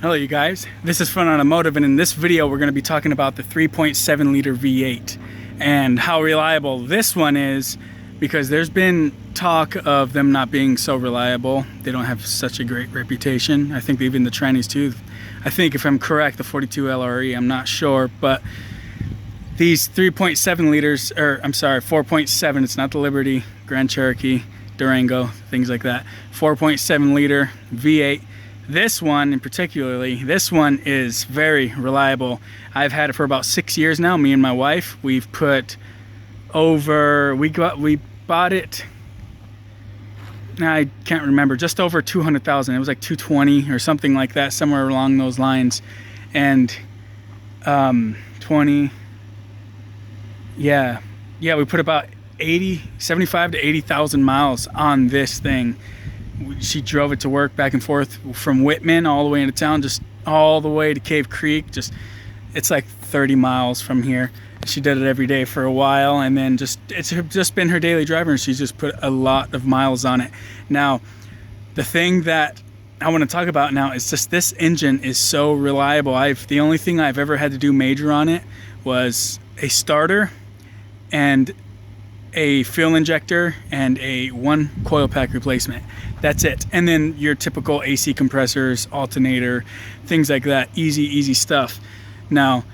Hello you guys, this is Fun Automotive, and in this video we're going to be talking about the 3.7 liter V8 and how reliable this one is, because there's been talk of them not being so reliable. They don't have such a great reputation. I think even the trannies too. I think, if I'm correct, the 42 LRE, I'm not sure, but these 3.7 liters, or I'm sorry, 4.7, it's not the Liberty, Grand Cherokee, Durango, things like that. 4.7 liter V8. This one in particularly, this one is very reliable. I've had it for about 6 years now. Me and my wife, we've put over, we bought it, I can't remember, just over 200,000. It was like 220 or something like that, somewhere along those lines. And 20, yeah, we put about 75 to 80,000 miles on this thing. She drove it to work back and forth from Whitman all the way into town, just all the way to Cave Creek. Just, it's like 30 miles from here. She did it every day for a while, and then it's just been her daily driver, and she's just put a lot of miles on it. Now, the thing that I want to talk about now is just this engine is so reliable. The only thing I've ever had to do major on it was a starter and a fuel injector and one coil pack replacement. That's it. And then your typical AC compressors, alternator, things like that. Easy stuff. Now,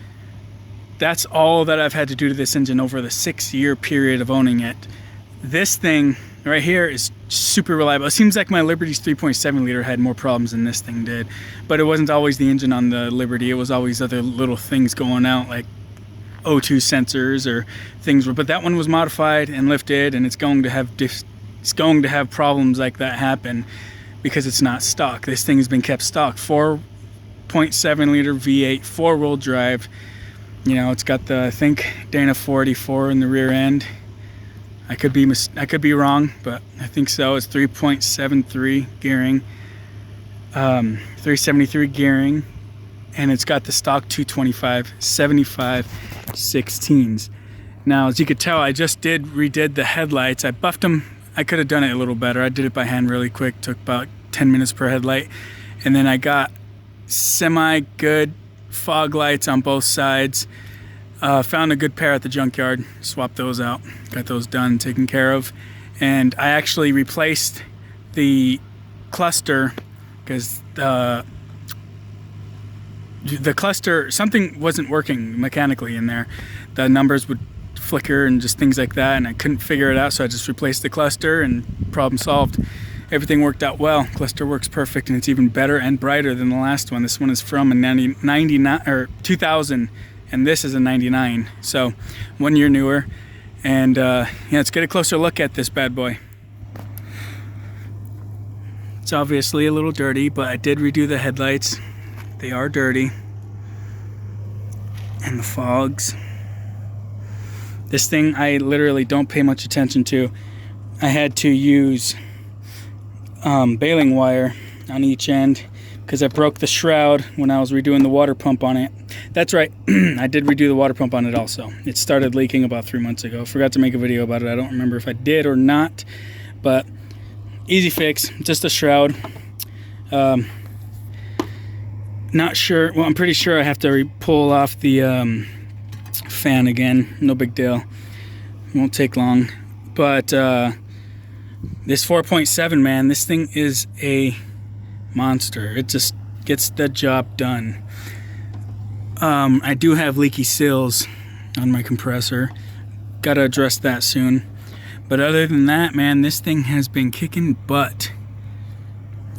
that's all that I've had to do to this engine over the 6-year period of owning it. This thing right here is super reliable. It seems like my Liberty's 3.7 liter had more problems than this thing did, but it wasn't always the engine on the Liberty. It was always other little things going out, like O2 sensors or things. But that one was modified and lifted, and it's going to have problems like that happen because it's not stock. This thing has been kept stock. 4.7 liter V8, 4-wheel drive. You know, it's got the, I think, Dana 484 in the rear end. I could be wrong, but I think so. It's 3.73 gearing, 373 gearing, and it's got the stock 225 75 16s. Now, as you could tell, I just redid the headlights. I buffed them. I could have done it a little better. I did it by hand really quick. Took about 10 minutes per headlight, and then I got semi-good fog lights on both sides. Found a good pair at the junkyard, swapped those out, got those done, taken care of. And I actually replaced the cluster because the cluster, something wasn't working mechanically in there. The numbers would flicker and just things like that, and I couldn't figure it out, so I just replaced the cluster and problem solved. Everything worked out well. Cluster works perfect, and it's even better and brighter than the last one. This one is from a 99 or 2000, and this is a 99, so 1 year newer. And yeah, let's get a closer look at this bad boy. It's obviously a little dirty, but I did redo the headlights. They are dirty, and the fogs. This thing I literally don't pay much attention to. I had to use baling wire on each end because I broke the shroud when I was redoing the water pump on it. That's right, I did redo the water pump on it also. It started leaking about 3 months ago. Forgot to make a video about it. I don't remember if I did or not, but easy fix, just a shroud. Not sure, well, I'm pretty sure I have to pull off the fan again. No big deal, won't take long. But this 4.7, man, this thing is a monster. It just gets the job done. I do have leaky seals on my compressor. Gotta address that soon. But other than that, man, this thing has been kicking butt.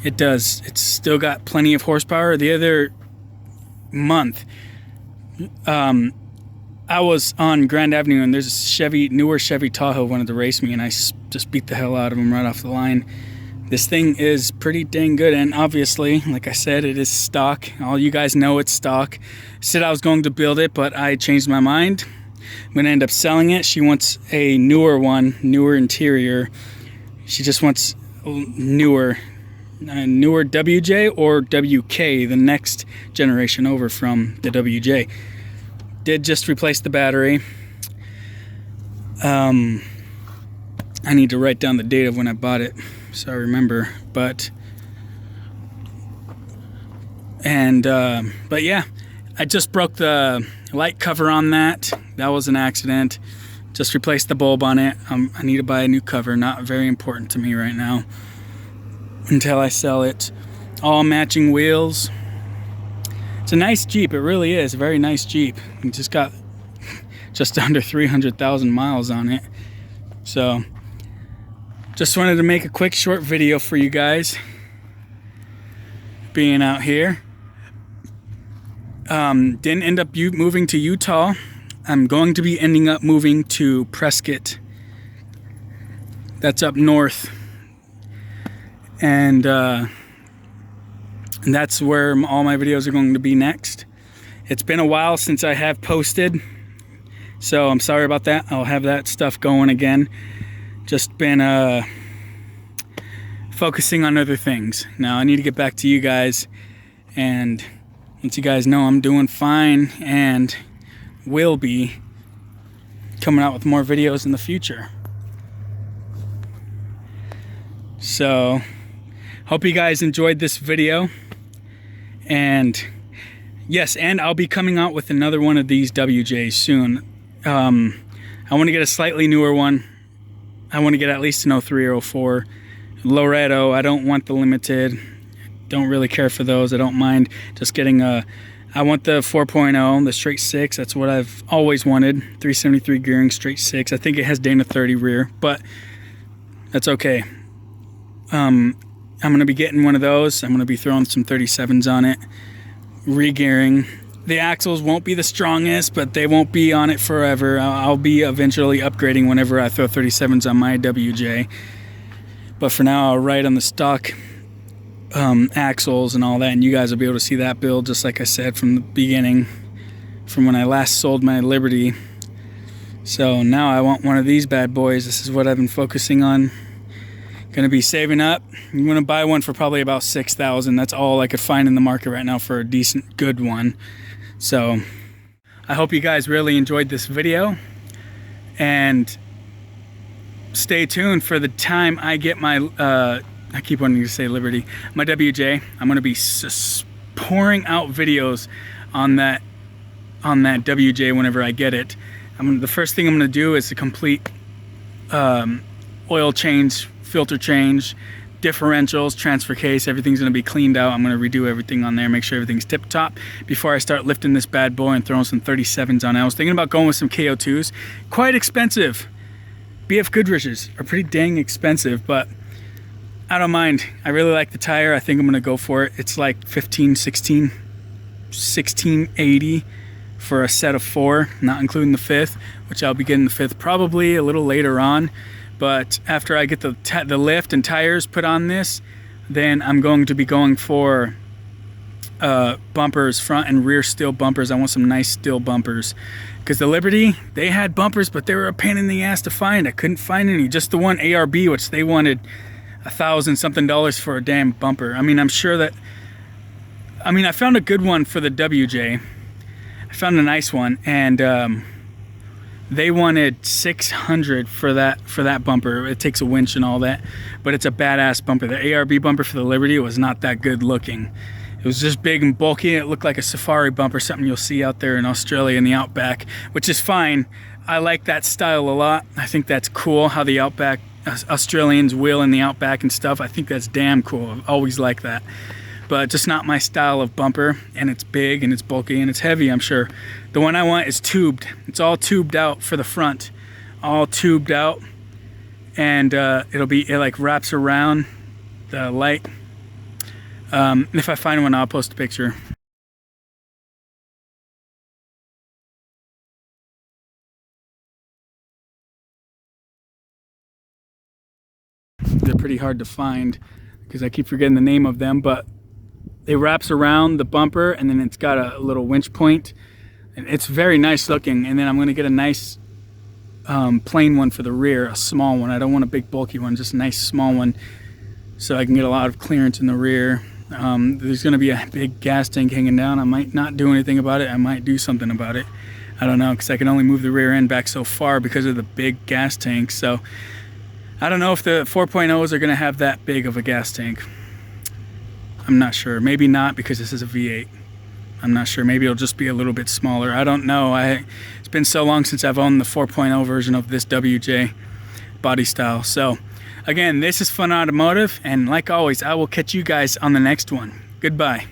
It does. It's still got plenty of horsepower. The other month, I was on Grand Avenue, and there's a newer Chevy Tahoe wanted to race me, and I just beat the hell out of him right off the line. This thing is pretty dang good, and obviously, like I said, it is stock. All you guys know it's stock. Said I was going to build it, but I changed my mind. I'm going to end up selling it. She wants a newer one, newer interior. She just wants newer WJ or WK, the next generation over from the WJ. Did just replace the battery. I need to write down the date of when I bought it so I remember, but And but yeah, I just broke the light cover on that. That was an accident. Just replaced the bulb on it. I need to buy a new cover. Not very important to me right now until I sell it. All matching wheels. It's a nice Jeep. It really is a very nice Jeep. It just got just under 300,000 miles on it. So just wanted to make a quick short video for you guys being out here. Didn't end up moving to Utah. I'm going to be ending up moving to Prescott. That's up north. And that's where all my videos are going to be next. It's been a while since I have posted, so I'm sorry about that. I'll have that stuff going again. Just been focusing on other things. Now I need to get back to you guys and let you guys know I'm doing fine and will be coming out with more videos in the future. So hope you guys enjoyed this video. And yes, and I'll be coming out with another one of these WJs soon. I want to get a slightly newer one. I want to get at least an 03 or 04. Loretto, I don't want the limited. Don't really care for those. I don't mind just getting I want the 4.0, the straight 6. That's what I've always wanted. 373 gearing, straight 6. I think it has Dana 30 rear, but that's okay. I'm going to be getting one of those. I'm going to be throwing some 37s on it, re-gearing. The axles won't be the strongest, but they won't be on it forever. I'll be eventually upgrading whenever I throw 37s on my WJ. But for now, I'll ride on the stock axles and all that, and you guys will be able to see that build just like I said from the beginning, from when I last sold my Liberty. So now I want one of these bad boys. This is what I've been focusing on. Gonna be saving up. I'm gonna buy one for probably about $6,000. That's all I could find in the market right now for a decent good one. So I hope you guys really enjoyed this video, and stay tuned for the time I get my I keep wanting to say Liberty, my WJ. I'm going to be pouring out videos on that WJ whenever I get it. The first thing I'm going to do is a complete oil change, filter change, differentials, transfer case. Everything's going to be cleaned out. I'm going to redo everything on there, make sure everything's tip top before I start lifting this bad boy and throwing some 37s on it. I was thinking about going with some KO2s. Quite expensive. BF Goodrich's are pretty dang expensive, but I don't mind. I really like the tire. I think I'm gonna go for it. It's like 1680 for a set of 4, not including the 5th, which I'll be getting the 5th probably a little later on. But after I get the lift and tires put on this, then I'm going to be going for bumpers, front and rear steel bumpers. I want some nice steel bumpers, because the Liberty, they had bumpers, but they were a pain in the ass to find. I couldn't find any. Just the one ARB, which they wanted $1,000 something for a damn bumper. I mean, I'm sure that, I mean, I found a good one for the WJ. I found a nice one, and they wanted $600 for that bumper. It takes a winch and all that, but it's a badass bumper. The ARB bumper for the Liberty was not that good looking. It was just big and bulky. It looked like a safari bumper, something you'll see out there in Australia in the outback, which is fine. I like that style a lot. I think that's cool how the outback Australians wheel in the outback and stuff. I think that's damn cool. I've always liked that, but just not my style of bumper. And it's big and it's bulky and it's heavy, I'm sure. The one I want is tubed. It's all tubed out for the front, all tubed out, and it like wraps around the light. If I find one, I'll post a picture. They're pretty hard to find because I keep forgetting the name of them, but it wraps around the bumper and then it's got a little winch point, and it's very nice looking. And then I'm going to get a nice plain one for the rear, a small one. I don't want a big bulky one, just a nice small one so I can get a lot of clearance in the rear. There's going to be a big gas tank hanging down. I might not do anything about it. I might do something about it. I don't know, because I can only move the rear end back so far because of the big gas tank. So I don't know if the 4.0s are going to have that big of a gas tank. I'm not sure. Maybe not, because this is a V8. I'm not sure. Maybe it'll just be a little bit smaller. I don't know. It's been so long since I've owned the 4.0 version of this WJ body style. So again, this is Fun Automotive, and like always, I will catch you guys on the next one. Goodbye.